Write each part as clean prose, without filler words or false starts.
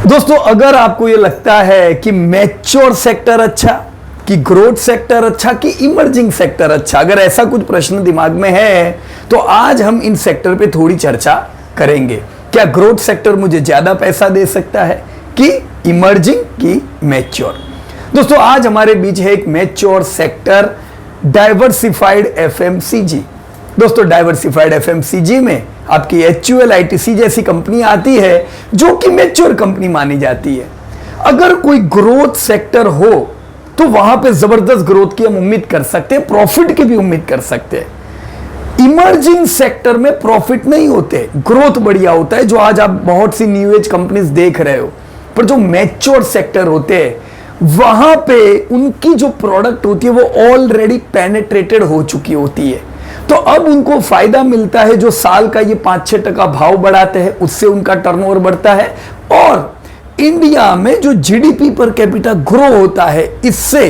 दोस्तों, अगर आपको ये लगता है कि मैच्योर सेक्टर अच्छा, कि ग्रोथ सेक्टर अच्छा, कि इमर्जिंग सेक्टर अच्छा, अगर ऐसा कुछ प्रश्न दिमाग में है तो आज हम इन सेक्टर पे थोड़ी चर्चा करेंगे। क्या ग्रोथ सेक्टर मुझे ज्यादा पैसा दे सकता है, कि इमर्जिंग, कि मैच्योर? दोस्तों, आज हमारे बीच है एक मैच्योर सेक्टर, डाइवर्सिफाइड एफएमसीजी। दोस्तों, डाइवर्सिफाइड एफएमसीजी में आपकी HUL ITC जैसी कंपनी आती है जो कि मैच्योर कंपनी मानी जाती है। अगर कोई ग्रोथ सेक्टर हो तो वहां पे जबरदस्त ग्रोथ की हम उम्मीद कर सकते हैं, प्रॉफिट की भी उम्मीद कर सकते हैं। इमर्जिंग सेक्टर में प्रॉफिट नहीं होते, ग्रोथ बढ़िया होता है, जो आज आप बहुत सी न्यू एज कंपनीज देख रहे हो। पर जो मैच्योर सेक्टर होते हैं वहां पे उनकी जो प्रोडक्ट होती है वो ऑलरेडी पेनिट्रेटेड हो चुकी होती है। तो अब उनको फायदा मिलता है, जो साल का ये 5-6% भाव बढ़ाते हैं, उससे उनका टर्नओवर बढ़ता है। और इंडिया में जो जीडीपी पर कैपिटा ग्रो होता है, इससे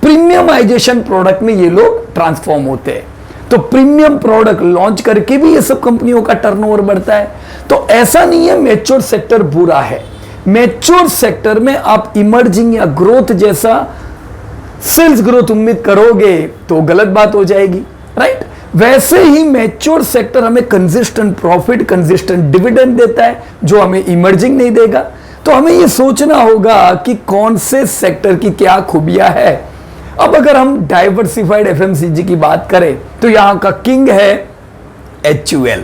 प्रीमियमाइजेशन प्रोडक्ट में ये लोग ट्रांसफॉर्म होते हैं। तो प्रीमियम प्रोडक्ट लॉन्च करके भी ये सब कंपनियों का टर्नओवर बढ़ता है। तो ऐसा नहीं है मैच्योर सेक्टर बुरा है। मैच्योर सेक्टर में आप इमर्जिंग या ग्रोथ जैसा सेल्स ग्रोथ उम्मीद करोगे तो गलत बात हो जाएगी, राइट? वैसे ही मैच्योर सेक्टर हमें कंसिस्टेंट प्रॉफिट, कंसिस्टेंट डिविडेंड देता है, जो हमें इमर्जिंग नहीं देगा। तो हमें यह सोचना होगा कि कौन से सेक्टर की क्या खूबियां है। अब अगर हम डाइवर्सिफाइड एफएमसीजी की बात करें तो यहां का किंग है HUL,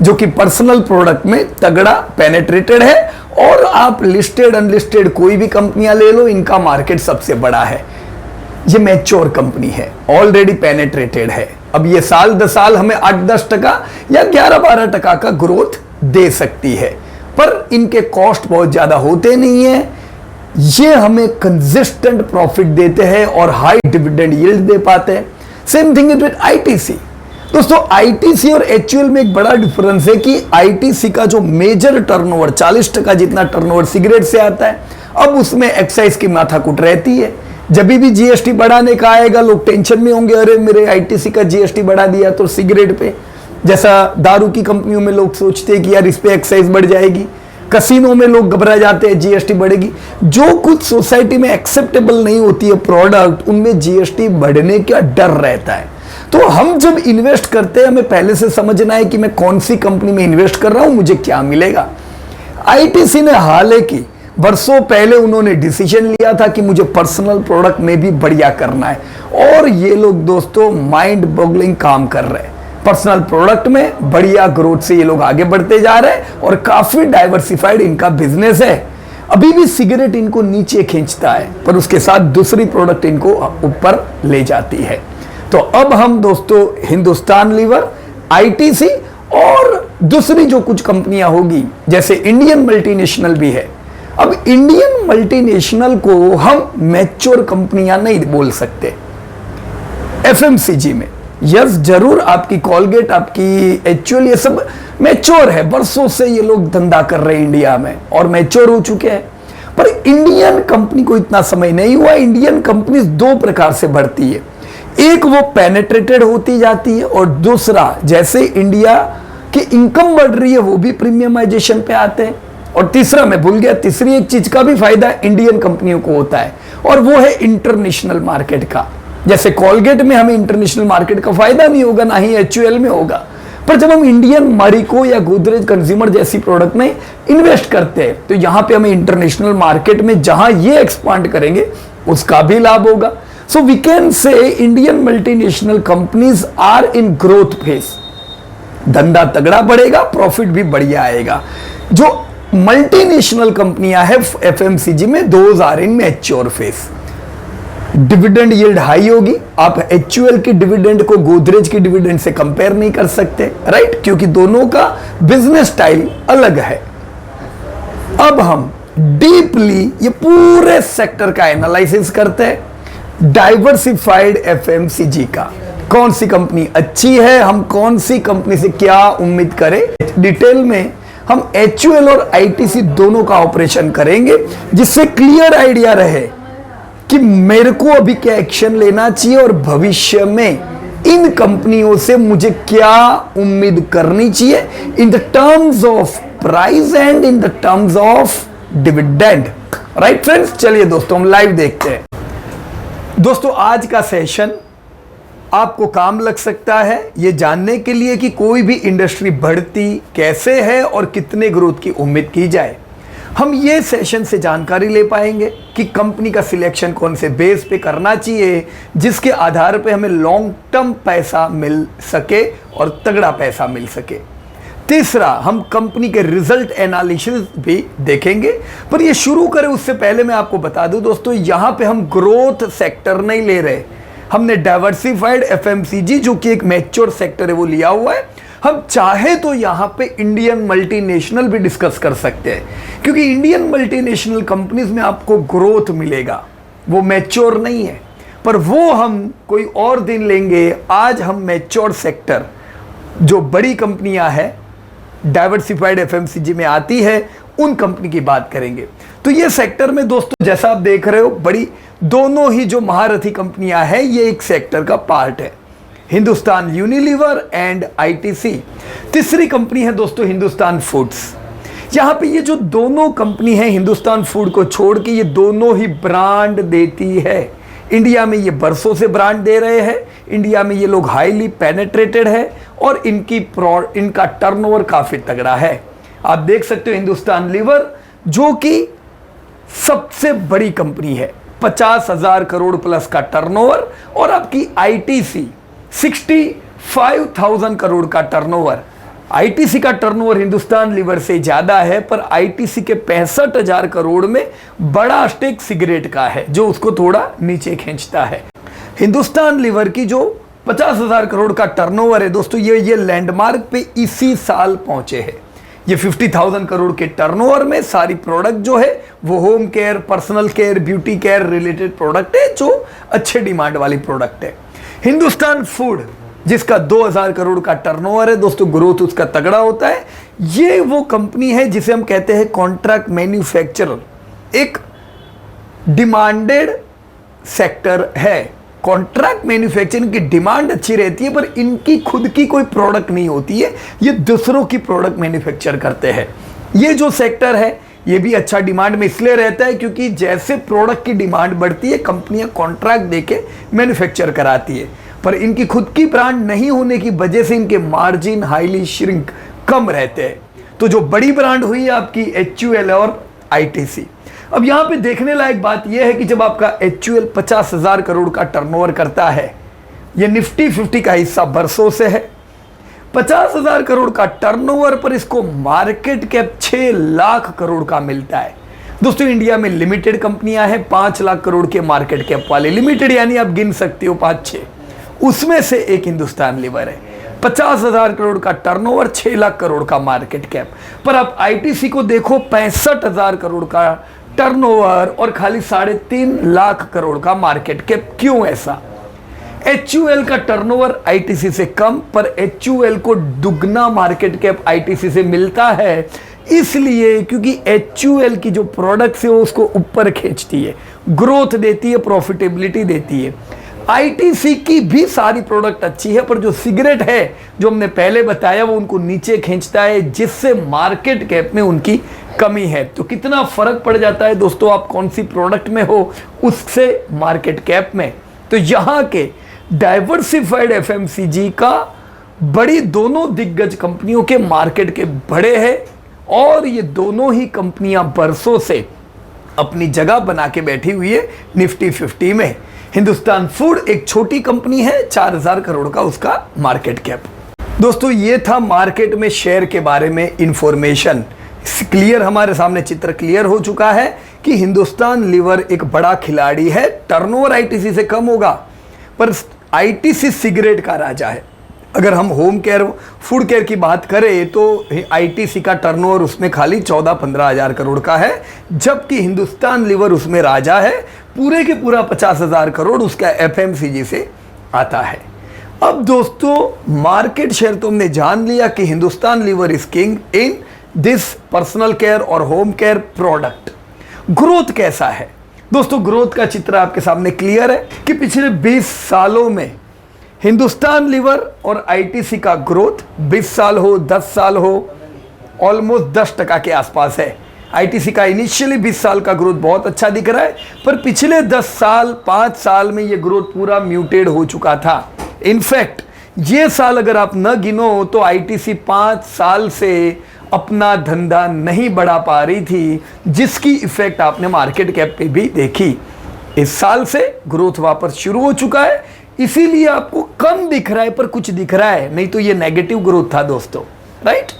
जो कि पर्सनल प्रोडक्ट में तगड़ा पेनेट्रेटेड है। और आप लिस्टेड अनलिस्टेड कोई भी कंपनियां ले लो, इनका मार्केट सबसे बड़ा है। ये मैच्योर कंपनी है, ऑलरेडी पेनेट्रेटेड है। अब ये साल 10 साल हमें 8-10% या 11-12% का ग्रोथ दे सकती है, पर इनके कॉस्ट बहुत ज्यादा होते नहीं है। ये हमें कंसिस्टेंट प्रॉफिट देते हैं और हाई डिविडेंड यील्ड दे पाते हैं। Same thing is with ITC। दोस्तों, ITC और HUL में एक बड़ा डिफरेंस है कि ITC का जो मेजर टर्नओवर 40% जितना टर्नओवर सिगरेट से आता है। अब उसमें एक्साइज की माथाकुट रहती है। जब भी GST बढ़ाने का आएगा, लोग टेंशन में होंगे, अरे मेरे ITC का GST बढ़ा दिया तो सिगरेट पे, जैसा दारू की कंपनियों में लोग सोचते हैं कि यार इस पे एक्साइज बढ़ जाएगी। कसिनो में लोग घबरा जाते हैं GST बढ़ेगी। जो कुछ सोसाइटी में एक्सेप्टेबल नहीं होती है प्रोडक्ट, उनमें GST बढ़ने का डर रहता है। तो हम जब इन्वेस्ट करते हैं, हमें पहले से समझना है कि मैं कौन सी कंपनी में इन्वेस्ट कर रहा हूं, मुझे क्या मिलेगा। ITC ने हालांकि वर्षों पहले उन्होंने डिसीजन लिया था कि मुझे पर्सनल प्रोडक्ट में भी बढ़िया करना है, और ये लोग दोस्तों माइंड बॉगलिंग काम कर रहे हैं। पर्सनल प्रोडक्ट में बढ़िया ग्रोथ से ये लोग आगे बढ़ते जा रहे हैं और काफी डाइवर्सिफाइड इनका बिजनेस है। अभी भी सिगरेट इनको नीचे खींचता है, पर उसके साथ दूसरी प्रोडक्ट इनको ऊपर ले जाती है। तो अब हम दोस्तों हिंदुस्तान लीवर, ITC और दूसरी जो कुछ कंपनियां होगी, जैसे इंडियन मल्टीनेशनल भी है। अब इंडियन मल्टीनेशनल को हम मैच्योर कंपनियां नहीं बोल सकते FMCG में। यस, जरूर आपकी कॉलगेट, आपकी HUL, ये सब मैच्योर है, बरसों से ये लोग धंधा कर रहे हैं इंडिया में और मैच्योर हो चुके हैं। पर इंडियन कंपनी को इतना समय नहीं हुआ। इंडियन कंपनी 2 प्रकार से बढ़ती है, एक वो पेनेट्रेटेड होती जाती है, और दूसरा जैसे इंडिया की इनकम बढ़ रही है वो भी प्रीमियमाइजेशन पे आते हैं। और तीसरा मैं भूल गया, तीसरी एक चीज का भी फायदा इंडियन कंपनियों को होता है, और वो है इंटरनेशनल मार्केट का। जैसे कॉलगेट में हमें इंटरनेशनल मार्केट का फायदा नहीं होगा, ना ही HUL में होगा। पर जब हम इंडियन मरिको या गोदरेज कंज्यूमर जैसी प्रोडक्ट में इन्वेस्ट करते हैं, तो यहां पे हमें इंटरनेशनल मार्केट में जहां ये एक्सपांड करेंगे उसका भी लाभ होगा। So we can say Indian multinational companies are in growth phase. धंधा तगड़ा बढ़ेगा, प्रॉफिट भी बढ़िया आएगा। जो मल्टीनेशनल कंपनियां हैं FMCG में, those are in mature phase. Dividend yield high होगी। आप HUL की डिविडेंड को गोदरेज की डिविडेंड से कंपेयर नहीं कर सकते, राइट? क्योंकि दोनों का बिजनेस स्टाइल अलग है। अब हम डीपली ये पूरे सेक्टर का एनालिसिस करते हैं, डाइवर्सिफाइड FMCG का। कौन सी कंपनी अच्छी है, हम कौन सी कंपनी से क्या उम्मीद करें, डिटेल में हम HUL और ITC दोनों का ऑपरेशन करेंगे, जिससे क्लियर आइडिया रहे कि मेरे को अभी क्या एक्शन लेना चाहिए और भविष्य में इन कंपनियों से मुझे क्या उम्मीद करनी चाहिए इन the terms of price and in the terms of dividend. Right friends, चलिए दोस्तों हम लाइव देखते हैं। दोस्तों आज का सेशन आपको काम लग सकता है ये जानने के लिए कि कोई भी इंडस्ट्री बढ़ती कैसे है और कितने ग्रोथ की उम्मीद की जाए। हम ये सेशन से जानकारी ले पाएंगे कि कंपनी का सिलेक्शन कौन से बेस पे करना चाहिए जिसके आधार पे हमें लॉन्ग टर्म पैसा मिल सके और तगड़ा पैसा मिल सके। तीसरा, हम कंपनी के रिजल्ट एनालिसिस भी देखेंगे। पर ये शुरू करें उससे पहले मैं आपको बता दूं दोस्तों, यहां पे हम ग्रोथ सेक्टर नहीं ले रहे, हमने डाइवर्सिफाइड एफएमसीजी जो कि एक मैच्योर सेक्टर है वो लिया हुआ है। हम चाहे तो यहां पे इंडियन मल्टीनेशनल भी डिस्कस कर सकते हैं क्योंकि इंडियन मल्टीनेशनल कंपनीज में आपको ग्रोथ मिलेगा, वो मैच्योर नहीं है, पर वो हम कोई और दिन लेंगे। आज हम मैच्योर सेक्टर जो बड़ी कंपनियां हैं डाइवर्सिफाइड एफएमसीजी में आती है उन कंपनी की बात करेंगे। तो ये सेक्टर में दोस्तों जैसा आप देख रहे हो बड़ी दोनों ही जो महारथी कंपनियां हैं ये एक सेक्टर का पार्ट है, हिंदुस्तान यूनिलीवर एंड आईटीसी। तीसरी कंपनी है दोस्तों हिंदुस्तान फूड्स। यहां पे ये जो दोनों कंपनी है हिंदुस्तान फूड को छोड़ के ये दोनों ही ब्रांड देती है। इंडिया में ये बरसों से ब्रांड दे रहे हैं, इंडिया में ये लोग हाईली पेनेट्रेटेड है और इनका टर्नओवर काफी तगड़ा है। आप देख सकते हो हिंदुस्तान लीवर जो कि सबसे बड़ी कंपनी है, 50,000 करोड़ प्लस का टर्नओवर, और आपकी आईटीसी 65,000 करोड़ का टर्नओवर। आईटीसी का टर्नओवर हिंदुस्तान लीवर से ज्यादा है, पर आईटीसी के 65,000 करोड़ में बड़ा स्टेक सिगरेट का है जो उसको थोड़ा नीचे खींचता है। हिंदुस्तान लीवर की जो 50,000 करोड़ का टर्नओवर है दोस्तों, ये लैंडमार्क पे इसी साल पहुंचे हैं। ये 50,000 करोड़ के टर्नओवर में सारी प्रोडक्ट जो है वो home care, personal care, beauty care related product है जो अच्छे डिमांड वाली प्रोडक्ट है। हिंदुस्तान फूड जिसका 2,000 करोड़ का टर्नओवर है दोस्तों, ग्रोथ उसका तगड़ा होता है। ये वो कंपनी है जिसे हम कहते हैं कॉन्ट्रैक्ट मैन्युफैक्चरर, एक डिमांडेड सेक्टर है। कॉन्ट्रैक्ट मैन्युफैक्चरिंग की डिमांड अच्छी रहती है पर इनकी खुद की कोई प्रोडक्ट नहीं होती है, ये दूसरों की प्रोडक्ट मैन्युफैक्चर करते हैं। ये जो सेक्टर है ये भी अच्छा डिमांड में इसलिए रहता है क्योंकि जैसे प्रोडक्ट की डिमांड बढ़ती है कंपनियां कॉन्ट्रैक्ट देके मैन्युफैक्चर कराती है, पर इनकी खुद की ब्रांड नहीं होने की वजह से इनके मार्जिन हाईली श्रिंक कम रहते हैं। तो जो बड़ी ब्रांड हुई आपकी HUL और ITC। अब यहां पे देखने लायक बात यह है कि जब आपका HUL 50,000 करोड़ का टर्नओवर करता है, यह निफ्टी 50 का हिस्सा बरसों से है, 50,000 करोड़ का टर्नओवर पर इसको मार्केट कैप 6 लाख करोड़ का मिलता है। दोस्तों इंडिया में लिमिटेड कंपनियां हैं 5 लाख करोड़ के मार्केट कैप वाले, लिमिटेड यानी आप गिन सकते हो 5-6, उसमें से एक हिंदुस्तान लीवर है। 50,000 करोड़ का टर्नओवर, 6 लाख करोड़ का मार्केट कैप। पर आप आईटीसी को देखो, 65,000 करोड़ का टर्नओवर और खाली 3.5 लाख करोड़ का मार्केट कैप। क्यों ऐसा? HUL का टर्नओवर आईटीसी से कम, पर HUL को दुगना मार्केट कैप आईटीसी से मिलता है, इसलिए क्योंकि HUL की जो प्रोडक्ट्स है वो उसको ऊपर खींचती है, ग्रोथ देती है, प्रॉफिटेबिलिटी देती है। आईटीसी की भी सारी प्रोडक्ट अच्छी है, पर जो सिगरेट है जो हमने पहले बताया वो उनको नीचे खींचता है, जिससे मार्केट कैप में उनकी कमी है। तो कितना फर्क पड़ जाता है दोस्तों आप कौन सी प्रोडक्ट में हो उससे मार्केट कैप में। तो यहां के डाइवर्सिफाइड एफएमसीजी का बड़ी दोनों दिग्गज कंपनियों के मार्केट के बड़े हैं और ये दोनों ही कंपनियां बरसों से अपनी जगह बना के बैठी हुई है निफ्टी 50 में। हिंदुस्तान फूड एक छोटी कंपनी है, 4,000 करोड़ का उसका मार्केट कैप। दोस्तों ये था मार्केट में शेयर के बारे में इंफॉर्मेशन। क्लियर, हमारे सामने चित्र क्लियर हो चुका है कि हिंदुस्तान लीवर एक बड़ा खिलाड़ी है। टर्नओवर आईटीसी से कम होगा, पर आईटीसी सिगरेट का राजा है। अगर हम होम केयर, फूड केयर की बात करें तो आईटीसी का टर्नओवर उसमें खाली 14-15 हजार करोड़ का है, जबकि हिंदुस्तान लीवर उसमें राजा है। पूरे के पूरा 50,000 करोड़ उसका एफएमसीजी से आता है। अब दोस्तों मार्केट शेयर तो हमने जान लिया कि Hindustan Lever is king in this personal care और होम केयर प्रोडक्ट। ग्रोथ कैसा है दोस्तों? ग्रोथ का चित्र आपके सामने क्लियर है कि पिछले 20 सालों में हिंदुस्तान लीवर और आईटीसी का ग्रोथ 20 साल हो 10 साल हो ऑलमोस्ट 10% के आसपास है। आईटीसी का इनिशियली 20 साल का ग्रोथ बहुत अच्छा दिख रहा है, पर पिछले 10 साल 5 साल में ये ग्रोथ पूरा म्यूटेड हो चुका था। इनफैक्ट ये साल अगर आप न गिनो तो आईटीसी 5 साल से अपना धंधा नहीं बढ़ा पा रही थी, जिसकी इफेक्ट आपने मार्केट कैप पे भी देखी। इस साल से ग्रोथ वापस शुरू हो चुका है, इसीलिए आपको कम दिख रहा है, पर कुछ दिख रहा है, नहीं तो ये नेगेटिव ग्रोथ था दोस्तों, राइट।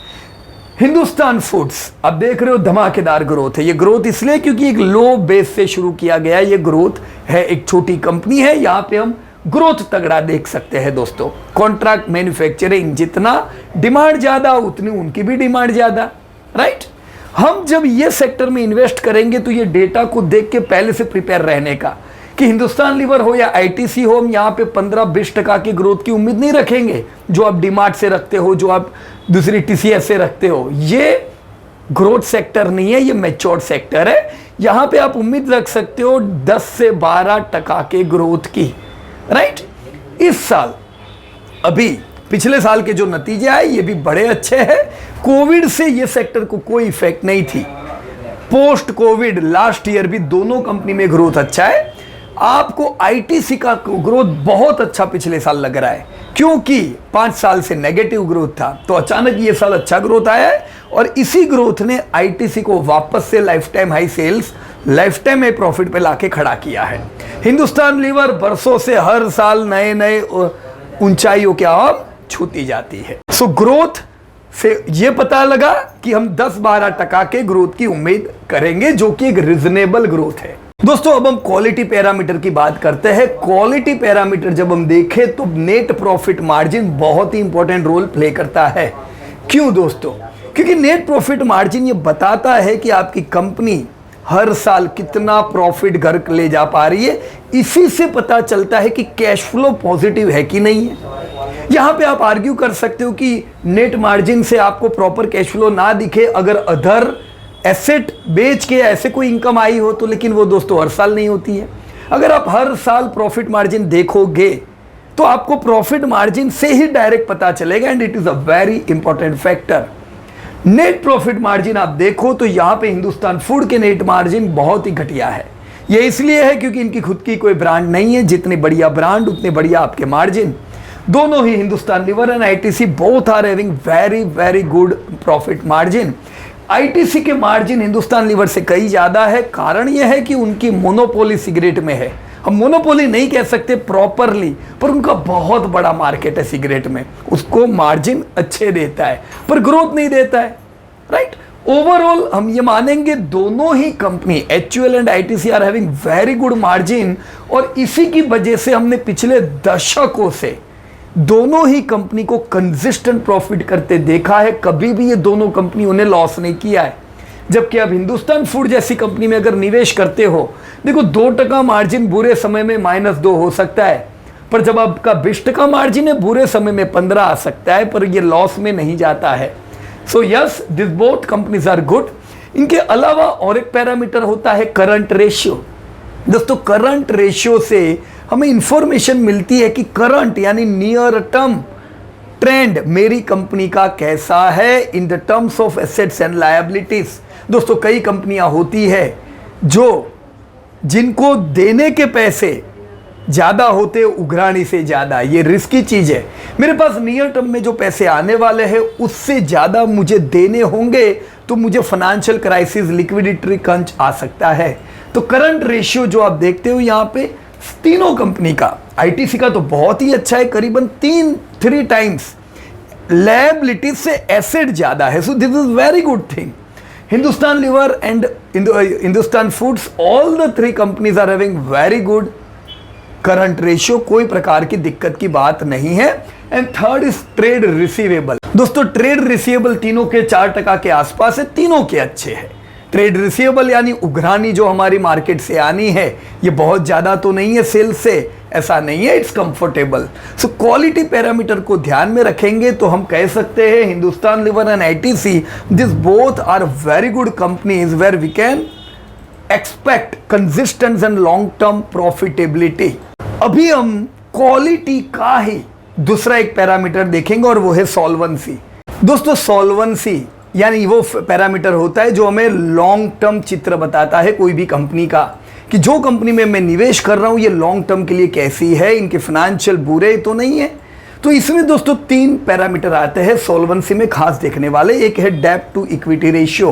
हिंदुस्तान फूड्स आप देख रहे हो धमाकेदार ग्रोथ है। ये ग्रोथ इसलिए क्योंकि एक लो बेस से शुरू किया गया ये ग्रोथ है, एक छोटी कंपनी है, यहां पे हम ग्रोथ तगड़ा देख सकते हैं दोस्तों। कॉन्ट्रैक्ट मैन्युफैक्चरिंग, जितना डिमांड ज्यादा उतनी उनकी भी डिमांड ज्यादा, राइट। हम जब ये सेक्टर में इन्वेस्ट करेंगे तो ये डेटा को देख के पहले से प्रिपेयर रहने का कि हिंदुस्तान लीवर हो या आईटीसी हो, हम यहाँ पे 15-20% की ग्रोथ की उम्मीद नहीं रखेंगे जो आप डीमार्ट से रखते हो, जो आप दूसरी टीसीएस से रखते हो। ये ग्रोथ सेक्टर नहीं है, ये मैच्योर्ड सेक्टर है। यहाँ पे आप उम्मीद रख सकते हो 10 से 12% के ग्रोथ की, राइट। इस साल अभी पिछले साल के जो नतीजे आए ये भी बड़े अच्छे हैं। कोविड से ये सेक्टर को कोई इफेक्ट नहीं थी। पोस्ट कोविड लास्ट ईयर भी दोनों कंपनी में ग्रोथ अच्छा है। आपको आईटीसी का ग्रोथ बहुत अच्छा पिछले साल लग रहा है, क्योंकि 5 साल से नेगेटिव ग्रोथ था, तो अचानक ये साल अच्छा ग्रोथ आया है और इसी ग्रोथ ने आईटीसी को वापस से life time high sales, life time high profit पे लाके खड़ा किया है। हिंदुस्तान लीवर बरसों से हर साल नए नए ऊंचाइयों के आप छूती जाती है। सो ग्रोथ से ये पता लगा कि हम 10-12% के ग्रोथ की उम्मीद करेंगे, जो कि एक रिजनेबल ग्रोथ है। दोस्तों अब हम क्वालिटी पैरामीटर की बात करते हैं। क्वालिटी पैरामीटर जब हम देखें तो नेट प्रॉफिट मार्जिन बहुत ही इंपॉर्टेंट रोल प्ले करता है। क्यों दोस्तों? क्योंकि नेट प्रॉफिट मार्जिन ये बताता है कि आपकी कंपनी हर साल कितना प्रॉफिट घर ले जा पा रही है। इसी से पता चलता है कि कैश फ्लो पॉजिटिव है कि नहीं है। यहां पे आप आर्ग्यू कर सकते हो कि नेट मार्जिन से आपको प्रॉपर कैश फ्लो ना दिखे अगर अदर एसेट बेच के ऐसे कोई इनकम आई हो तो, लेकिन वो दोस्तों हर साल नहीं होती है। अगर आप हर साल प्रॉफिट मार्जिन देखोगे तो आपको प्रॉफिट मार्जिन से ही डायरेक्ट पता चलेगा, and it is a very important factor. Net profit margin आप देखो तो यहां पे हिंदुस्तान फूड के नेट मार्जिन बहुत ही घटिया है। ये इसलिए है क्योंकि इनकी खुद की कोई ब्रांड नहीं है, जितनी बढ़िया ब्रांड उतने बढ़िया आपके मार्जिन। दोनों ही Hindustan liver and ITC both are having very very good profit margin. ITC के मार्जिन हिंदुस्तान लीवर से कहीं ज्यादा है। कारण यह है कि उनकी मोनोपोली सिगरेट में है। हम मोनोपोली नहीं कह सकते प्रॉपरली, पर उनका बहुत बड़ा मार्केट है सिगरेट में, उसको मार्जिन अच्छे देता है पर ग्रोथ नहीं देता है, राइट। ओवरऑल हम ये मानेंगे दोनों ही company HUL and ITC are having very good margin, और इसी की वजह से हमने पिछले दशकों से दोनों ही कंपनी को कंसिस्टेंट प्रॉफिट करते देखा है। कभी भी ये दोनों कंपनियों ने लॉस नहीं किया है। जबकि अब हिंदुस्तान फूड जैसी कंपनी में अगर निवेश करते हो, देखो 2% मार्जिन बुरे समय में -2 हो सकता है, पर जब आपका 20% मार्जिन है बुरे समय में 15 आ सकता है, पर ये लॉस में नहीं जाता है। So yes, this both companies are good. इनके अलावा और एक पैरामीटर होता है करंट रेशियो। दोस्तों करंट रेशियो से हमें इंफॉर्मेशन मिलती है कि करंट यानी नियर टर्म ट्रेंड मेरी कंपनी का कैसा है in the terms of assets and liabilities. दोस्तों कई कंपनियां होती है जो जिनको देने के पैसे ज्यादा होते उघराणी से ज्यादा, ये रिस्की चीज है। मेरे पास नियर टर्म में जो पैसे आने वाले हैं उससे ज्यादा मुझे देने होंगे तो मुझे फाइनेंशियल क्राइसिस, लिक्विडिटी क्रंच आ सकता है। तो करंट रेशियो जो आप देखते हो यहाँ पे तीनों कंपनी का, आईटीसी का तो बहुत ही अच्छा है, करीबन 3 टाइम्स लायबिलिटीज से एसेट ज्यादा है। So this is very good thing. Hindustan liver and Hindustan foods, all the 3 companies are having very good current ratio, कोई प्रकार की दिक्कत की बात नहीं है। And third is trade receivable. दोस्तों ट्रेड रिसीवेबल तीनों के 4% के आसपास है, तीनों के अच्छे हैं। ट्रेड रिसीवेबल यानी उघरानी जो हमारी मार्केट से आनी है, ये बहुत ज्यादा तो नहीं है सेल्स से, ऐसा नहीं है, it's comfortable. So quality parameter को ध्यान में रखेंगे तो हम कह सकते हैं Hindustan liver and ITC, this both are very good companies where we can expect consistence and long term profitability. अभी हम क्वालिटी का ही दूसरा एक पैरामीटर देखेंगे और वो है सॉल्वेंसी। दोस्तों सॉल्वेंसी यानी वो पैरामीटर होता है जो हमें लॉन्ग टर्म चित्र बताता है कोई भी कंपनी का, कि जो कंपनी में मैं निवेश कर रहा हूं ये लॉन्ग टर्म के लिए कैसी है, इनके फाइनेंशियल बुरे तो नहीं है। तो इसमें दोस्तों 3 पैरामीटर आते हैं सॉल्वेंसी में खास देखने वाले। एक है डेब्ट टू इक्विटी रेशियो।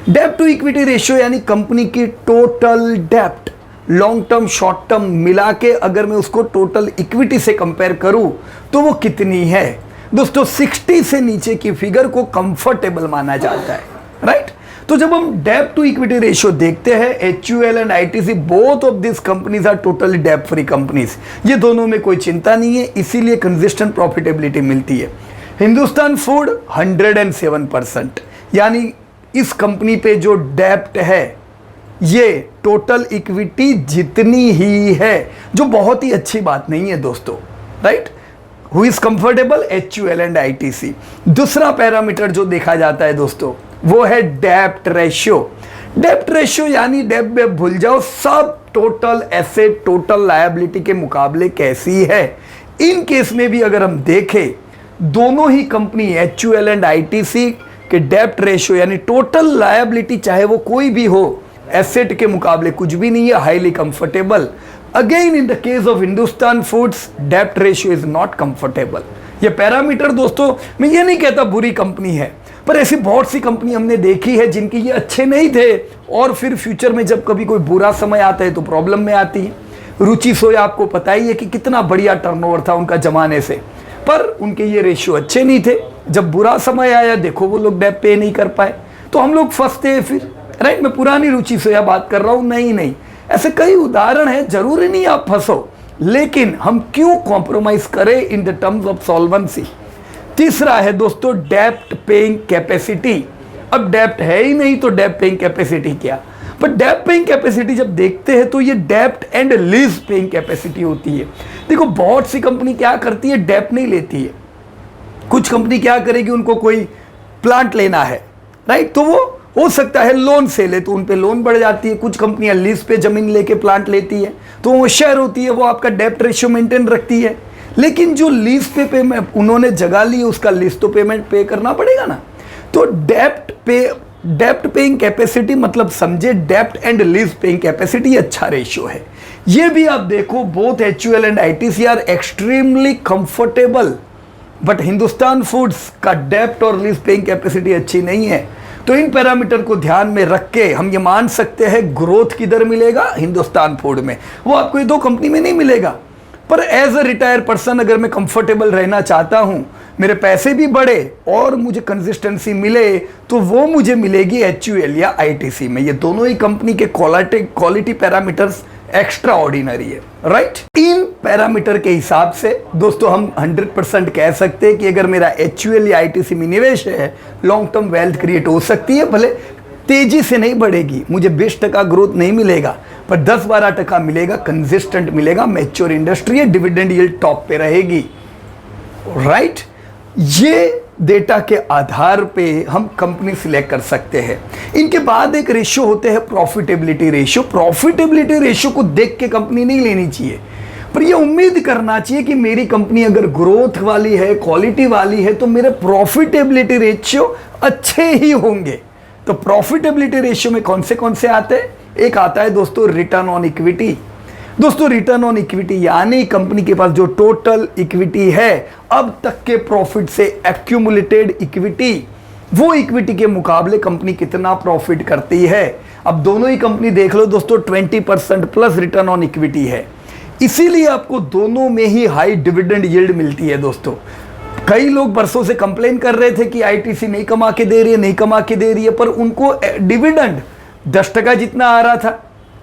डेब्ट टू इक्विटी रेशियो यानी कंपनी की टोटल डेब्ट लॉन्ग टर्म शॉर्ट टर्म मिला के अगर मैं उसको टोटल इक्विटी से कंपेयर करूं तो वो कितनी है। दोस्तों 60 से नीचे की फिगर को कंफर्टेबल माना जाता है, राइट। तो जब हम डेब्ट टू इक्विटी रेशियो देखते हैं, HUL and ITC both of this companies are totally डेब्ट फ्री कंपनीज। ये दोनों में कोई चिंता नहीं है, इसीलिए कंसिस्टेंट प्रॉफिटेबिलिटी मिलती है। हिंदुस्तान फूड 107%, यानी इस कंपनी पे जो डेब्ट है ये टोटल इक्विटी जितनी ही है, जो बहुत ही अच्छी बात नहीं है दोस्तों, right. Who is comfortable? HUL and ITC। दूसरा पैरामीटर जो देखा जाता है दोस्तों वो है डेब्ट रेशियो। डेब्ट रेशियो यानी डेब्ट में भूल जाओ, सब टोटल एसेट टोटल लायबिलिटी के मुकाबले कैसी है। इन केस में भी अगर हम देखें, दोनों ही कंपनी HUL एंड ITC के डेब्ट रेशियो यानी टोटल लायबिलिटी चाहे वो कोई भी हो, एसेट के मुकाबले कुछ भी नहीं है, highly comfortable. Again in the case of Hindustan foods डेब्ट रेशियो इज नॉट कंफर्टेबल। ये पैरामीटर दोस्तों, मैं ये नहीं कहता बुरी कंपनी है, पर ऐसी बहुत सी कंपनी हमने देखी है जिनकी ये अच्छे नहीं थे और फिर फ्यूचर में जब कभी कोई बुरा समय आता है तो प्रॉब्लम में आती है। रुचि सोया आपको पता ही है कि कितना बढ़िया टर्नओवर था उनका जमाने से, पर उनके ये रेशियो अच्छे नहीं थे। जब बुरा समय आया देखो वो लोग डेब्ट पे नहीं कर पाए, तो हम लोग फंसते हैं फिर, राइट। मैं पुरानी रुचि सोया बात कर रहा हूं, नहीं, ऐसे कई उदाहरण है, जरूरी नहीं आप फंसो, लेकिन हम क्यों कॉम्प्रोमाइज करें इन द टर्म्स ऑफ सॉल्वेंसी। तीसरा है दोस्तों डेब्ट पेइंग कैपेसिटी। अब डेब्ट है ही नहीं तो डेब्ट पेइंग कैपेसिटी क्या। पर डेब्ट पेइंग कैपेसिटी जब देखते हैं तो ये डेब्ट एंड लीज पेइंग कैपेसिटी होती है। देखो बहुत सी कंपनी क्या करती है, डेब्ट नहीं लेती है। कुछ कंपनी क्या करेगी, उनको कोई प्लांट लेना है, राइट, तो वो हो सकता है लोन से ले तो उन पे लोन बढ़ जाती है। कुछ कंपनियां लीज पे जमीन लेके प्लांट लेती है तो वो शेयर होती है, वो आपका डेब्ट रेशियो मेंटेन रखती है। लेकिन जो लीज पे पेमेंट उन्होंने जगह ली उसका लीज तो पेमेंट पे करना पड़ेगा ना। तो डेब्ट पेइंग कैपेसिटी मतलब समझे डेब्ट एंड लीज पेइंग कैपेसिटी अच्छा रेशियो है। ये भी आप देखो both HUL and ITC are extremely comfortable, but Hindustan foods का डेब्ट और लीज पेइंग कैपेसिटी अच्छी नहीं है। तो इन पैरामीटर को ध्यान में रख के हम ये मान सकते हैं ग्रोथ किधर मिलेगा, हिंदुस्तान फूड में। वो आपको ये 2 कंपनी में नहीं मिलेगा। पर एज अ रिटायर पर्सन अगर मैं कंफर्टेबल रहना चाहता हूं, मेरे पैसे भी बढ़े और मुझे कंसिस्टेंसी मिले, तो वो मुझे मिलेगी HUL या ITC में। ये दोनों ही कंपनी के क्वालिटी पैरामीटर्स एक्स्ट्रा ऑर्डिनरी है, राइट। इन पैरामीटर के हिसाब से दोस्तों हम 100% कह सकते हैं कि अगर मेरा HUL या ITC में निवेश है, लॉन्ग टर्म वेल्थ क्रिएट हो सकती है। भले तेजी से नहीं बढ़ेगी, मुझे 20% ग्रोथ नहीं मिलेगा, पर 10-12% मिलेगा, कंसिस्टेंट मिलेगा, मैच्योर इंडस्ट्री है, डिविडेंड यील्ड टॉप पे रहेगी, राइट। ये डेटा के आधार पे हम कंपनी सिलेक्ट कर सकते हैं। इनके बाद एक रेशियो होते हैं प्रॉफिटेबिलिटी रेशियो। प्रॉफिटेबिलिटी रेशियो को देख के कंपनी नहीं लेनी चाहिए, पर ये उम्मीद करना चाहिए कि मेरी कंपनी अगर ग्रोथ वाली है, क्वालिटी वाली है, तो मेरे प्रॉफिटेबिलिटी रेशियो अच्छे ही होंगे। तो प्रॉफिटेबिलिटी रेशियो में कौन से आते हैं? एक आता है दोस्तों रिटर्न ऑन इक्विटी। दोस्तों रिटर्न ऑन इक्विटी यानी कंपनी के पास जो टोटल इक्विटी है, अब तक के प्रॉफिट से एक्यूमुलेटेड इक्विटी, वो इक्विटी के मुकाबले कंपनी कितना प्रॉफिट करती है। अब दोनों ही कंपनी देख लो दोस्तों, 20% प्लस रिटर्न ऑन इक्विटी है, इसीलिए आपको दोनों में ही हाई डिविडेंड यील्ड मिलती है। दोस्तों कई लोग बरसों से कंप्लेन कर रहे थे कि ITC नहीं कमा के दे रही है, पर उनको डिविडेंड 10% जितना आ रहा था,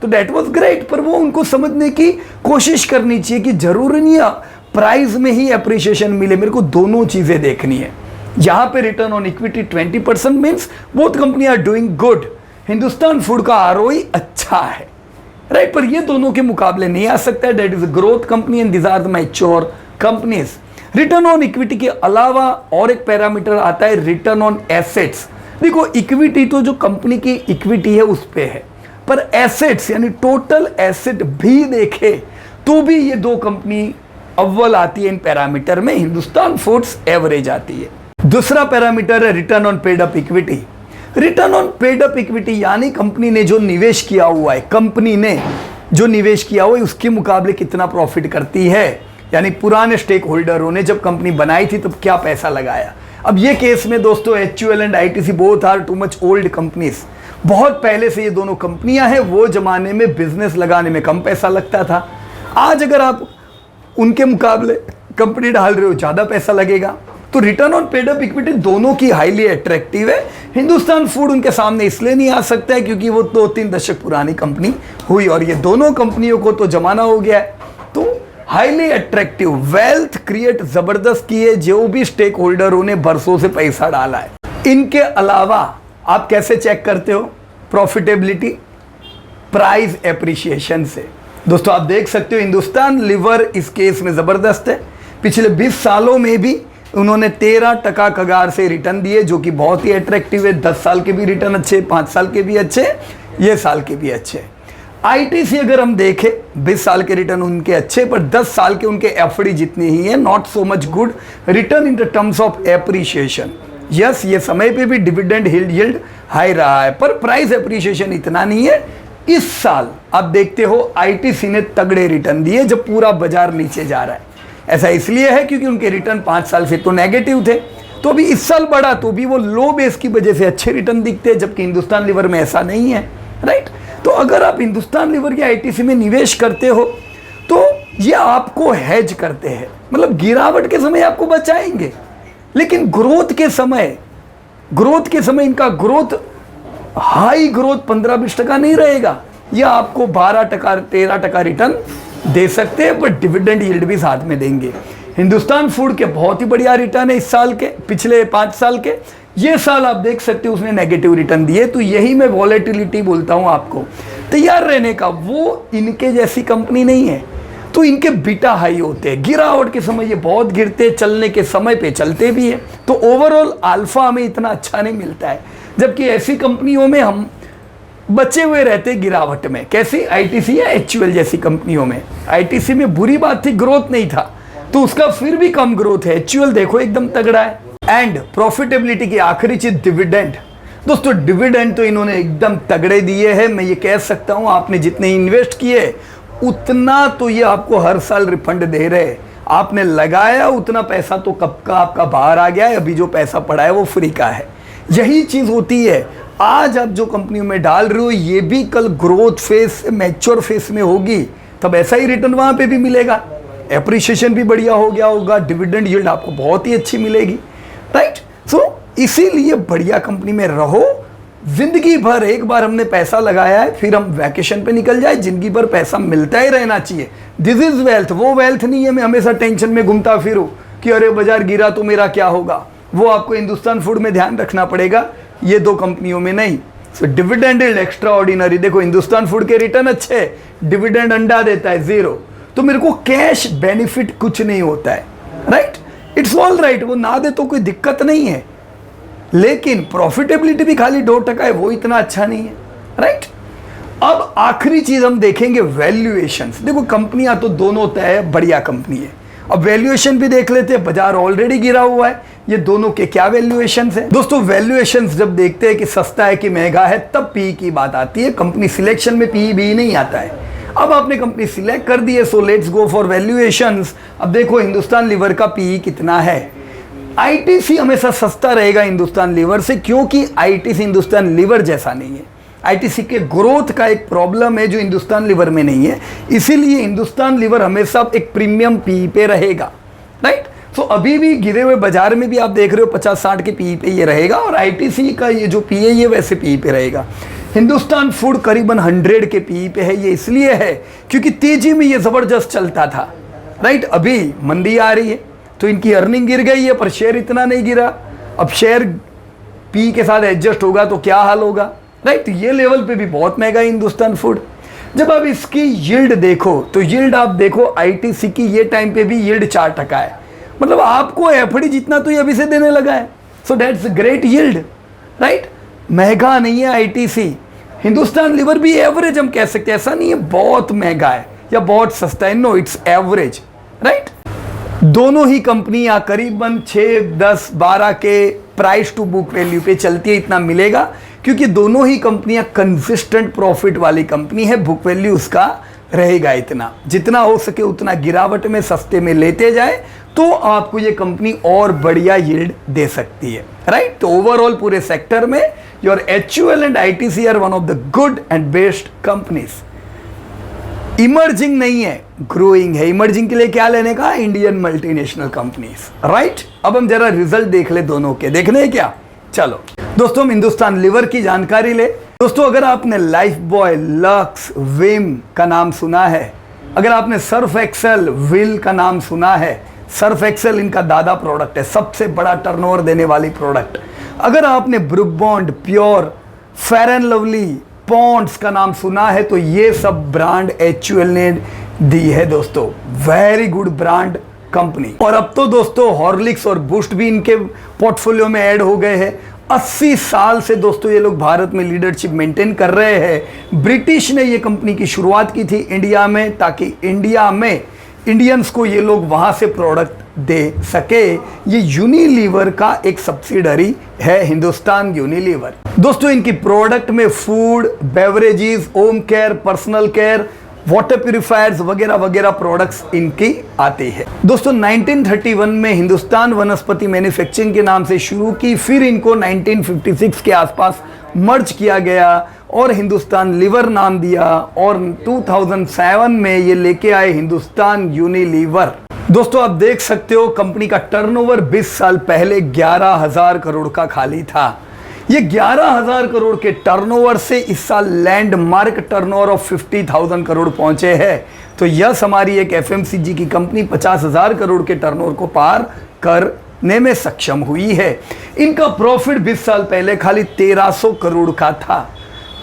तो डेट वाज ग्रेट। पर वो उनको समझने की कोशिश करनी चाहिए कि जरूरी नहीं है प्राइस में ही अप्रिशिएशन मिले, मेरे को दोनों चीजें देखनी है। यहां पे return on equity 20% means both company are doing good. Hindustan food का ROI अच्छा है, राइट, पर ये दोनों के मुकाबले नहीं आ सकता है। That is growth company and these are the mature companies. Return on equity के अलावा और एक पैरामीटर आता है रिटर्न ऑन एसेट्स। देखो इक्विटी तो जो कंपनी की इक्विटी है उस पे है, पर एसेट्स यानी टोटल एसेट भी देखे तो भी ये 2 कंपनी अव्वल आती है इन पैरामीटर में, हिंदुस्तान फूड्स एवरेज आती है। दूसरा पैरामीटर है return on paid up equity. Return on paid up equity यानी कंपनी ने जो निवेश किया हुआ है, कंपनी ने जो निवेश किया हुआ है उसके मुकाबले कितना प्रॉफिट करती है, यानी पुराने स्टेक होल्डरों ने जब कंपनी बनाई थी तब क्या पैसा लगाया। अब ये केस में दोस्तों HUL and ITC both are too much old companies, बहुत पहले से ये दोनों कंपनियां हैं। वो जमाने में बिजनेस लगाने में कम पैसा लगता था, आज अगर आप उनके मुकाबले कंपनी डाल रहे हो ज़्यादा पैसा लगेगा। तो return on paid up equity दोनों की हाईली अट्रैक्टिव है। हिंदुस्तान फूड उनके सामने इसलिए नहीं आ सकता है क्योंकि वो 2-3 दशक पुरानी कंपनी हुई और ये दोनों कंपनियों को तो जमाना हो गया है। तो हाईली अट्रैक्टिव, वेल्थ क्रिएट जबरदस्त की है जो भी स्टेक होल्डरों ने बरसों से पैसा डाला है। इनके अलावा आप कैसे चेक करते हो प्रॉफिटेबिलिटी? प्राइस एप्रिसिएशन से। दोस्तों आप देख सकते हो हिंदुस्तान लीवर इस केस में जबरदस्त है। पिछले 20 सालों में भी उन्होंने 13% कगार से रिटर्न दिए जो कि बहुत ही अट्रैक्टिव है। 10 साल के भी रिटर्न अच्छे, 5 साल के भी अच्छे, ये साल के भी अच्छे। ITC अगर हम देखें 20 साल के रिटर्न उनके अच्छे, पर 10 साल के उनके एफडी जितनी ही है, not so much good return in the terms of appreciation. Yes, ये समय पे भी डिविडेंड यील्ड हाई रहा है पर प्राइस एप्रिसिएशन इतना नहीं है। इस साल आप देखते हो ITC ने तगड़े रिटर्न दिए जब पूरा बाजार नीचे जा रहा है। ऐसा इसलिए है क्योंकि उनके रिटर्न 5 साल से तो नेगेटिव थे, तो अभी इस साल बढ़ा तो भी वो लो बेस की वजह से अच्छे रिटर्न दिखते हैं, जबकि हिंदुस्तान लीवर में ऐसा नहीं है, राइट। तो अगर आप हिंदुस्तान लीवर या ITC में निवेश करते हो तो ये आपको हेज करते हैं, मतलब गिरावट के समय आपको बचाएंगे, लेकिन ग्रोथ के समय इनका ग्रोथ हाई ग्रोथ 15-20% नहीं रहेगा। यह आपको 12%-13% रिटर्न दे सकते हैं, बट डिविडेंड यील्ड भी साथ में देंगे। हिंदुस्तान फूड के बहुत ही बढ़िया रिटर्न है इस साल के, पिछले 5 साल के। ये साल आप देख सकते हो उसने नेगेटिव रिटर्न दिए। तो यही मैं वॉलेटिलिटी बोलता हूं आपको, तैयार रहने का। वो इनके जैसी कंपनी नहीं है, तो इनके बीटा हाई होते हैं, गिरावट के समय ये बहुत गिरते, चलने के समय पे चलते भी है। तो ओवरऑल अल्फा हमें इतना अच्छा नहीं मिलता है, जबकि ऐसी कंपनियों में हम बचे हुए रहते गिरावट में। कैसी? ITC या HUL जैसी कंपनियों में। ITC में बुरी बात थी ग्रोथ नहीं था, तो उसका फिर भी कम ग्रोथ है। HUL देखो एकदम तगड़ा है। एंड प्रॉफिटेबिलिटी की आखिरी चीज डिविडेंड। दोस्तों डिविडेंड तो इन्होंने एकदम तगड़े दिए हैं। मैं ये कह सकता हूं आपने जितने इन्वेस्ट किए उतना तो ये आपको हर साल रिफंड दे रहे। आपने लगाया उतना पैसा तो कब का आपका बाहर आ गया है, अभी जो पैसा पड़ा है वो फ्री का है। यही चीज होती है। आज आप जो कंपनियों में डाल रहे हो ये भी कल ग्रोथ फेस, मैच्योर फेस में होगी, तब ऐसा ही रिटर्न वहां पे भी मिलेगा। एप्रिसिएशन भी बढ़िया हो गया होगा, डिविडेंड यील्ड आपको बहुत ही अच्छी मिलेगी, राइट। सो इसीलिए बढ़िया कंपनी में रहो। जिंदगी भर एक बार हमने पैसा लगाया है, फिर हम वैकेशन पे निकल जाए, जिंदगी भर पैसा मिलता ही रहना चाहिए। This is wealth. वो वेल्थ नहीं है मैं हमेशा टेंशन में घूमता फिरूं कि अरे बाजार गिरा तो मेरा क्या होगा। वो आपको हिंदुस्तान फूड में ध्यान रखना पड़ेगा, ये 2 कंपनियों में नहीं। So dividend yield extra ordinary. देखो हिंदुस्तान फूड के रिटर्न अच्छे, डिविडेंड अंडा देता है 0, तो मेरे को कैश बेनिफिट कुछ नहीं होता है, राइट। इट्स ऑल राइट, वो ना दे तो कोई दिक्कत नहीं है, लेकिन प्रॉफिटेबिलिटी भी खाली 2% है, वो इतना अच्छा नहीं है, राइट। अब आखिरी चीज हम देखेंगे वैल्यूएशंस। देखो कंपनियां तो दोनों तय बढ़िया कंपनी है, अब वैल्यूएशन भी देख लेते हैं। बाजार ऑलरेडी गिरा हुआ है, ये दोनों के क्या वैल्यूएशंस है। दोस्तों वैल्यूएशंस जब देखते हैं कि सस्ता है कि महंगा है तब पीई की बात आती है। कंपनी सिलेक्शन में पीई भी नहीं आता है। अब आपने कंपनी सिलेक्ट कर दी है, so let's go for valuations. अब देखो हिंदुस्तान लीवर का पीई कितना है। ITC हमेशा सस्ता रहेगा हिंदुस्तान लीवर से, क्योंकि ITC हिंदुस्तान लीवर जैसा नहीं है। ITC के ग्रोथ का एक प्रॉब्लम है जो हिंदुस्तान लीवर में नहीं है, इसीलिए हिंदुस्तान लीवर हमेशा एक प्रीमियम पीई पे रहेगा, राइट। सो अभी भी गिरे हुए बाजार में भी आप देख रहे हो 50-60 के पीई पे ये रहेगा, और ITC का ये जो पीई है ये वैसे पीई पे रहेगा। हिंदुस्तान फूड करीबन 100 के पीई पे है। ये इसलिए है क्योंकि तेजी में ये जबरदस्त चलता था, राइट। अभी मंदी आ रही है तो इनकी अर्निंग गिर गई है, पर शेयर इतना नहीं गिरा। अब शेयर पी के साथ एडजस्ट होगा तो क्या हाल होगा, राइट। ये लेवल पे भी बहुत महंगा है हिंदुस्तान फूड। जब आप इसकी यील्ड देखो तो यील्ड आप देखो ITC की ये टाइम पे भी यील्ड 4% है, मतलब आपको एफडी जितना तो ये अभी से देने लगा है। So that's great yield, right. महंगा नहीं है ITC। हिंदुस्तान लीवर भी एवरेज हम कह सकते हैं, ऐसा नहीं है बहुत महंगा है या बहुत सस्ता है, नो इट्स एवरेज, राइट। दोनों ही कंपनियां करीबन 6, 10, 12 के प्राइस टू बुक वैल्यू पे चलती है, इतना मिलेगा, क्योंकि दोनों ही कंपनियां कंसिस्टेंट प्रॉफिट वाली कंपनी है। बुक वैल्यू उसका रहेगा इतना, जितना हो सके उतना गिरावट में सस्ते में लेते जाए तो आपको ये कंपनी और बढ़िया यील्ड दे सकती है, राइट। तो ओवरऑल पूरे सेक्टर में your HUL and ITC are one of the good and best companies. Emerging नहीं है, ग्रोइंग है। इमर्जिंग के लिए क्या लेने का, इंडियन मल्टीनेशनल कंपनीज, राइट। अब हम जरा रिजल्ट देख ले दोनों के, देखने हैं क्या। चलो दोस्तों, हम हिंदुस्तान लीवर की जानकारी ले। दोस्तों अगर आपने लाइफ बॉय, लक्स, विम का नाम सुना है, अगर आपने सर्फ एक्सेल, विल का नाम सुना है, सर्फ एक्सेल इनका दादा प्रोडक्ट है, सबसे बड़ा टर्नओवर देने वाली प्रोडक्ट। अगर आपने Brooke Bond, pure, Fair and Lovely, Pond's का नाम सुना है, तो ये सब ब्रांड HUL ने दी है दोस्तों। Very good brand company. और अब तो दोस्तों हॉर्लिक्स और बूस्ट भी इनके पोर्टफोलियो में ऐड हो गए हैं। 80 साल से दोस्तों ये लोग भारत में लीडरशिप मेंटेन कर रहे हैं। ब्रिटिश ने ये कंपनी की शुरुआत की थी इंडिया में, ताकि इंडिया में इंडियंस को ये लोग वहां से प्रोडक्ट दे सके। ये यूनिलीवर का एक सब्सिडरी है, हिंदुस्तान यूनिलीवर। दोस्तों इनकी प्रोडक्ट में food, beverages, home care, personal care, water purifiers वगैरह वगैरह प्रोडक्ट्स इनकी आती है। दोस्तों 1931 में हिंदुस्तान वनस्पति मैन्युफैक्चरिंग के नाम से शुरू की, फिर इनको 1956 के आसपास मर्ज किया गया और हिंदुस्तान लीवर नाम दिया, और 2007 में ये लेके आए हिंदुस्तान यूनिलीवर। दोस्तों आप देख सकते हो कंपनी का टर्नओवर 20 साल पहले 11,000 करोड़ का खाली था। ये 11,000 करोड़ के टर्नओवर से इस साल लैंडमार्क टर्नओवर ऑफ 50,000 करोड़ पहुंचे हैं। तो यस, हमारी एक FMCG की कंपनी 50,000 करोड़ के टर्नओवर को पार करने में सक्षम हुई है। इनका प्रॉफिट 20 साल पहले खाली 1300 करोड़ का था।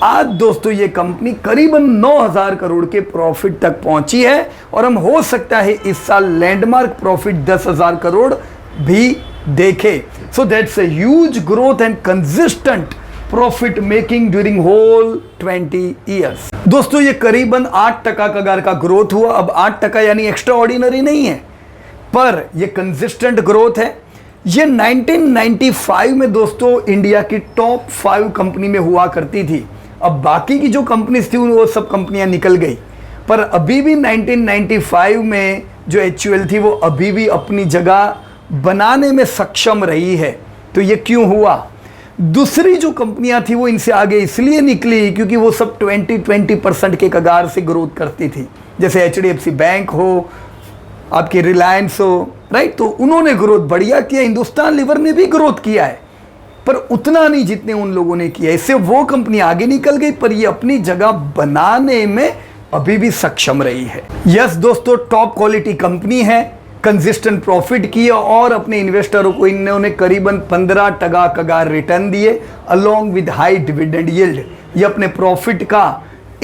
आज दोस्तों ये कंपनी करीबन 9,000 करोड़ के प्रॉफिट तक पहुंची है, और हम हो सकता है इस साल लैंडमार्क प्रॉफिट 10,000 करोड़ भी देखे। So that's a huge growth and consistent profit making during whole 20 years. दोस्तों ये करीबन 8% कगार का ग्रोथ हुआ। अब 8% यानी एक्स्ट्रा ऑर्डिनरी नहीं है, पर ये कंसिस्टेंट ग्रोथ है। ये 1995 में दोस्तों इंडिया की टॉप 5 कंपनी में हुआ करती थी। अब बाकी की जो कंपनीज थी वो सब कंपनियां निकल गई, पर अभी भी 1995 में जो HUL थी वो अभी भी अपनी जगह बनाने में सक्षम रही है। तो ये क्यों हुआ? दूसरी जो कंपनियां थी वो इनसे आगे इसलिए निकली क्योंकि वो सब 20% के कगार से ग्रोथ करती थी, जैसे HDFC बैंक हो, आपकी रिलायंस हो, राइट। तो उन्होंने ग्रोथ बढ़िया किया। हिंदुस्तान लीवर ने भी ग्रोथ किया है, पर उतना नहीं जितने उन लोगों ने किया। इससे वो कंपनी आगे निकल गई, पर ये अपनी जगह बनाने में अभी भी सक्षम रही है। यस दोस्तों, टॉप क्वालिटी कंपनी है, कंसिस्टेंट प्रॉफिट किया, और अपने इन्वेस्टरों को इन्होंने करीबन 15% कगार रिटर्न दिए along with high dividend yield. ये अपने प्रॉफिट का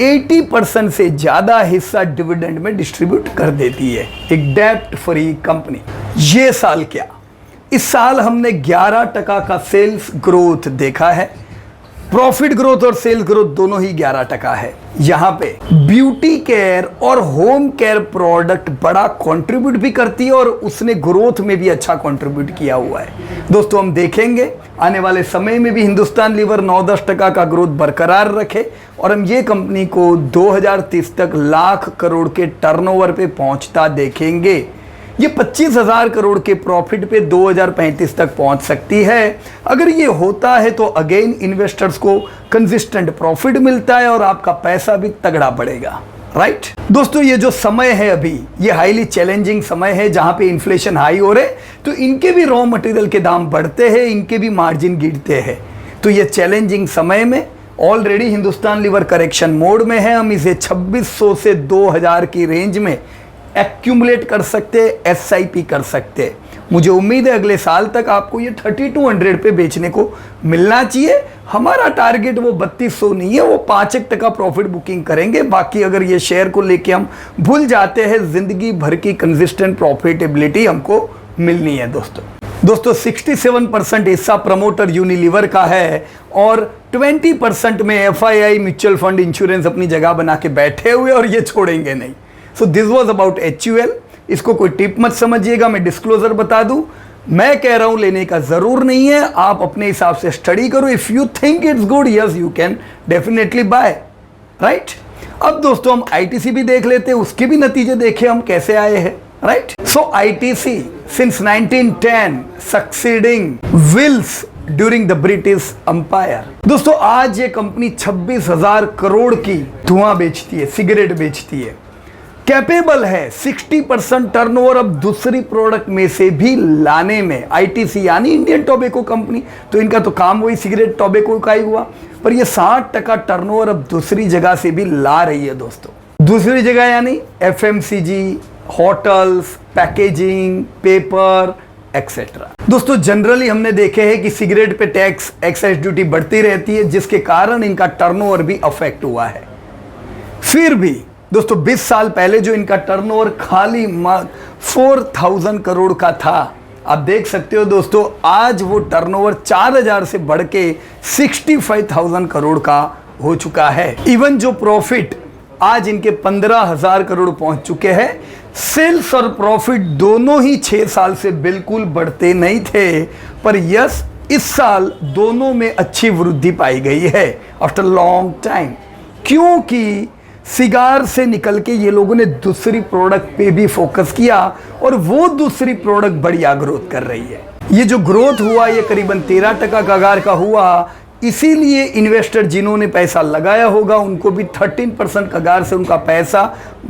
80% से ज्यादा हिस्सा डिविडेंड में डिस्ट्रीब्यूट कर देती है। एक डेब्ट फ्री कंपनी। ये साल क्या, इस साल हमने 11% का सेल्स ग्रोथ देखा है। प्रॉफिट ग्रोथ और सेल्स ग्रोथ दोनों ही 11% है। यहां पे ब्यूटी केयर और होम केयर प्रोडक्ट बड़ा कंट्रीब्यूट भी करती है, और उसने ग्रोथ में भी अच्छा कंट्रीब्यूट किया हुआ है। दोस्तों हम देखेंगे आने वाले समय में भी हिंदुस्तान लीवर 9-10% का ग्रोथ बरकरार रखे, और हम ये कंपनी को 2030 तक लाख करोड़ के टर्नओवर पे पहुंचता देखेंगे। ये 25,000 करोड़ के प्रॉफिट पे 2035 तक पहुंच सकती है। अगर ये होता है तो अगेन इन्वेस्टर्स को कंसिस्टेंट प्रॉफिट मिलता है और आपका पैसा भी तगड़ा बढ़ेगा, राइट। दोस्तों ये जो समय है अभी, ये हाईली चैलेंजिंग समय है, जहां पे इन्फ्लेशन हाई हो रहे, तो इनके भी रॉ मटेरियल के दाम बढ़ते हैं, इनके भी मार्जिन गिरते हैं। तो ये चैलेंजिंग समय में already Hindustan Lever correction mode में है। हम इसे 2600 से 2000 की रेंज में एक्यूमुलेट कर सकते, SIP कर सकते। मुझे उम्मीद है अगले साल तक आपको ये 3200 पे बेचने को मिलना चाहिए। हमारा टारगेट वो 3200 नहीं है, वो 5% प्रॉफिट बुकिंग करेंगे। बाकी अगर ये शेयर को लेके हम भूल जाते हैं, जिंदगी भर की कंसिस्टेंट प्रॉफिटेबिलिटी हमको मिलनी है। दोस्तों 67% हिस्सा प्रमोटर यूनिलीवर का है, और 20% में FII म्यूचुअल फंड इंश्योरेंस अपनी जगह बना के बैठे हुए, और ये छोड़ेंगे नहीं। So this was about HUL. इसको कोई टिप मत समझिएगा, मैं डिस्क्लोजर बता दूं, मैं कह रहा हूं लेने का जरूर नहीं है, आप अपने हिसाब से स्टडी करो। If you think it's good, yes you can definitely buy, right. अब दोस्तों हम आईटीसी भी देख लेते हैं, उसके भी नतीजे देखे हम कैसे आए हैं, right. So ITC since 1910 succeeding Wills during the British empire. दोस्तों आज ये कंपनी 26,000 करोड़ की धुआं बेचती है, सिगरेट बेचती है, कैपेबल है 60% टर्नओवर अब दूसरी प्रोडक्ट में से भी लाने में। आईटीसी यानी इंडियन टोबैको कंपनी, तो इनका तो काम वही सिगरेट टोबैको का ही हुआ, पर ये 60% टर्नओवर अब दूसरी जगह से भी ला रही है दोस्तों। दूसरी जगह यानी FMCG, hotels, packaging, paper etcetera. दोस्तों जनरली हमने देखे हैं कि सिगरेट पे टैक्स, एक्साइज ड्यूटी बढ़ती रहती है, जिसके कारण इनका टर्नओवर भी अफेक्ट हुआ है। फिर भी दोस्तों 20 साल पहले जो इनका टर्नओवर खाली 4,000 करोड़ का था, आप देख सकते हो दोस्तों आज वो टर्नओवर 4,000 से बढ़ के 65,000 करोड़ का हो चुका है। इवन जो प्रॉफिट आज इनके 15,000 करोड़ पहुंच चुके हैं। सेल्स और प्रॉफिट दोनों ही 6 साल से बिल्कुल बढ़ते नहीं थे, पर यस इस साल दोनों में अच्छी वृद्धि पाई गई है आफ्टर लॉन्ग टाइम, क्योंकि सिगार से निकल के ये लोगों ने दूसरी प्रोडक्ट पे भी फोकस किया और वो दूसरी प्रोडक्ट बढ़िया ग्रोथ कर रही है। ये जो ग्रोथ हुआ ये करीबन 13% कगार का हुआ, इसीलिए इन्वेस्टर जिन्होंने पैसा लगाया होगा उनको भी 13% कगार से उनका पैसा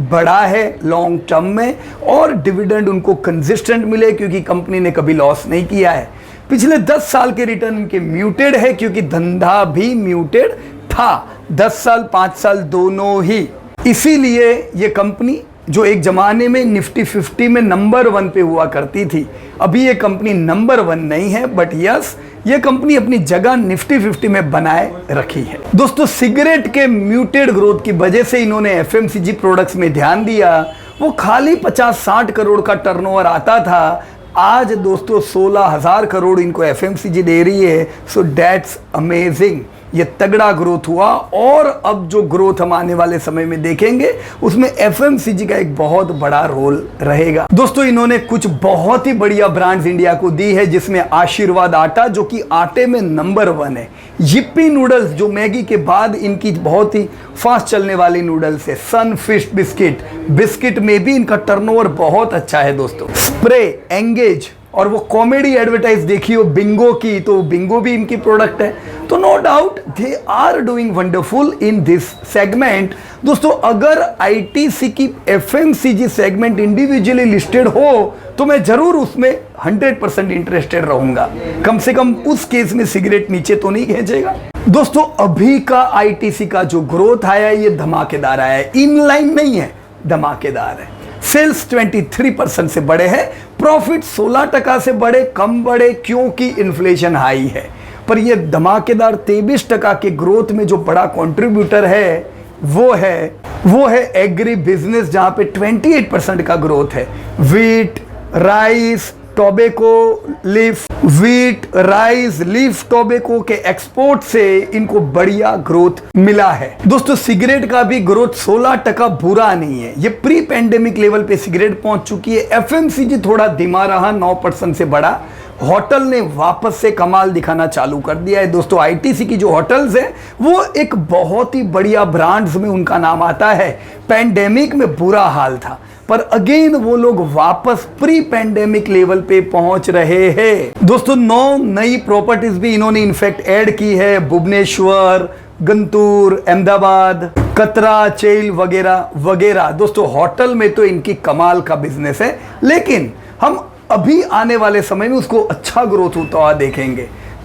बढ़ा है लॉन्ग टर्म में, और डिविडेंड उनको कंसिस्टेंट मिले क्योंकि कंपनी ने कभी लॉस नहीं किया है। पिछले 10 साल के रिटर्न इनके म्यूटेड है क्योंकि धंधा भी म्यूटेड था, 10 साल 5 साल दोनों ही। इसीलिए ये कंपनी जो एक जमाने में निफ्टी 50 में नंबर 1 पे हुआ करती थी, अभी ये कंपनी नंबर 1 नहीं है, बट यस ये कंपनी अपनी जगह निफ्टी 50 में बनाए रखी है। दोस्तों सिगरेट के म्यूटेड ग्रोथ की वजह से इन्होंने एफएमसीजी प्रोडक्ट्स में ध्यान दिया। वो खाली 50-60 करोड़ का टर्नओवर आता था, आज दोस्तों 16,000 करोड़ इनको एफएमसीजी दे रही है। सो दैट्स अमेजिंग, ये तगड़ा ग्रोथ हुआ। और अब जो ग्रोथ हम आने वाले समय में देखेंगे उसमें एफएमसीजी का एक बहुत बड़ा रोल रहेगा। दोस्तों इन्होंने कुछ बहुत ही बढ़िया ब्रांड्स इंडिया को दी है, जिसमें आशीर्वाद आटा जो कि आटे में नंबर 1 है, यिप्पी नूडल्स जो मैगी के बाद इनकी बहुत ही फास्ट चलने वाली नूडल्स है, सनफिश बिस्किट में भी इनका टर्नओवर बहुत अच्छा है दोस्तों। स्प्रे, एंगेज और वो कॉमेडी एडवर्टाइज देखी हो बिंगो की, तो बिंगो भी इनकी प्रोडक्ट है। तो no doubt they are doing wonderful in this segment. दोस्तों अगर आईटीसी की एफएमसीजी सेगमेंट इंडिविजुअली लिस्टेड हो तो मैं जरूर उसमें 100% इंटरेस्टेड रहूंगा, कम से कम उस केस में सिगरेट नीचे तो नहीं खींचेगा। दोस्तों अभी का आईटीसी का जो ग्रोथ आया है ये धमाकेदार आया है, इनलाइन नहीं है, धमाकेदार है। सेल्स 23% से बढ़े हैं, प्रॉफिट 16% से बढ़े, कम बढ़े क्योंकि इन्फ्लेशन हाई है, पर ये धमाकेदार 23% के ग्रोथ में जो बड़ा कंट्रीब्यूटर है वो है एग्री बिजनेस, जहां पे 28% का ग्रोथ है। Wheat, rice, tobacco, leaf, wheat, rice, leaf, tobacco के एक्सपोर्ट से इनको बढ़िया ग्रोथ मिला है। दोस्तों सिगरेट का भी ग्रोथ 16% बुरा नहीं है, ये प्री पेंडेमिक लेवल पे सिगरेट पहुंच चुकी है। एफएमसीजी थोड़ा धीमा रहा, 9% से बढ़ा। होटल ने वापस से कमाल दिखाना चालू कर दिया है। दोस्तों आईटीसी की जो होटल्स है वो एक बहुत ही बढ़िया ब्रांड्स में उनका नाम आता है। पेंडेमिक में बुरा हाल था, पर अगेन वो लोग वापस प्री पेंडेमिक लेवल पे पहुंच रहे हैं। दोस्तों 9 नई प्रॉपर्टीज भी इन्होंने इनफैक्ट ऐड की है, भुवनेश्वर, गंतूर, अहमदाबाद, कतरा, चेल वगैरह वगैरह। दोस्तों होटल में तो इनकी कमाल का बिजनेस है, लेकिन हम अभी आने वाले समय में उसको अच्छा ग्रोथ होता हुआ देखेंगे।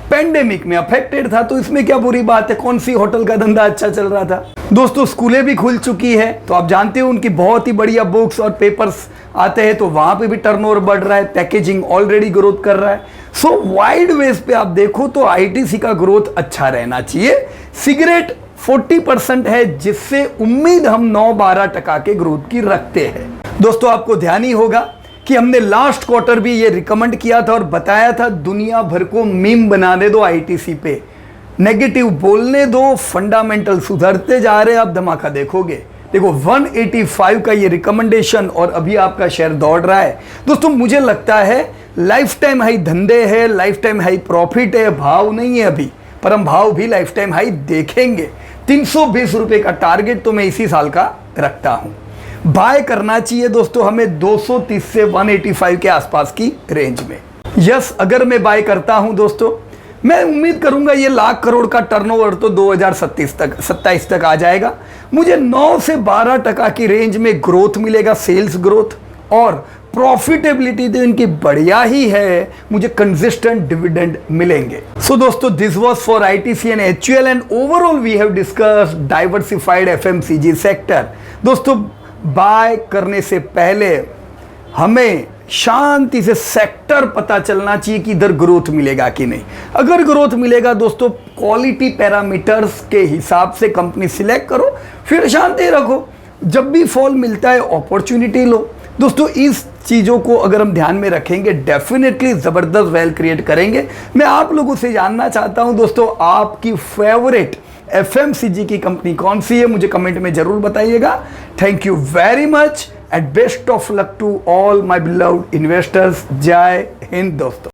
पेंडेमिक में अफेक्टेड था तो इसमें क्या बुरी बात है, कौन सी होटल का धंधा अच्छा चल रहा था। दोस्तों स्कूलें भी खुल चुकी है, तो आप जानते हो उनकी बहुत ही बढ़िया बुक्स और पेपर्स आते हैं, तो वहां पे भी टर्नओवर बढ़ रहा है। पैकेजिंग ऑलरेडी ग्रोथ कर रहा है। सो वाइड वेज पे आप देखो तो आईटीसी का ग्रोथ अच्छा रहना चाहिए। सिगरेट 40% है, जिससे उम्मीद हम 9-12% के ग्रोथ की रखते हैं। दोस्तों आपको ध्यान ही होगा कि हमने लास्ट क्वार्टर भी ये रिकमेंड किया था और बताया था दुनिया भर को मीम बनाने दो आईटीसी पे, नेगेटिव बोलने दो, फंडामेंटल सुधरते जा रहे हैं, आप धमाका देखोगे। देखो 185 का ये रिकमेंडेशन और अभी आपका शेयर दौड़ रहा है दोस्तों। मुझे लगता है लाइफ टाइम हाई धंधे है, लाइफ टाइम हाई प्रॉफिट है, भाव नहीं है अभी, पर हम भाव भी लाइफ टाइम हाई देखेंगे। 320 रुपए का टारगेट तो मैं इसी साल का रखता हूं। बाय करना चाहिए दोस्तों हमें 230 से 185 के आसपास की रेंज में। यस, अगर मैं बाय करता हूं दोस्तों, मैं उम्मीद करूंगा ये लाख करोड़ का टर्नओवर तो 2027 तक आ जाएगा। मुझे 9 से 12% की रेंज में ग्रोथ मिलेगा, सेल्स ग्रोथ, और प्रॉफिटेबिलिटी तो इनकी बढ़िया ही है, मुझे कंसिस्टेंट डिविडेंड मिलेंगे। सो दोस्तों, this was for ITC and HUL and overall we have discussed diversified FMCG sector. दोस्तों, बाय करने से पहले हमें शांति से सेक्टर पता चलना चाहिए कि इधर ग्रोथ मिलेगा कि नहीं। अगर ग्रोथ मिलेगा दोस्तों, क्वालिटी पैरामीटर्स के हिसाब से कंपनी सिलेक्ट करो, फिर शांति रखो। जब भी फॉल मिलता है अपॉर्चुनिटी लो। दोस्तों, इस चीज़ों को अगर हम ध्यान में रखेंगे डेफिनेटली ज़बरदस्त वेल्थ क्रिएट करेंगे। मैं आप लोगों से जानना चाहता हूं दोस्तों, आपकी फेवरेट एफएमसीजी की कंपनी कौन सी है, मुझे कमेंट में जरूर बताइएगा। Thank you very much and best of luck to all my beloved investors. Jai Hind दोस्तों।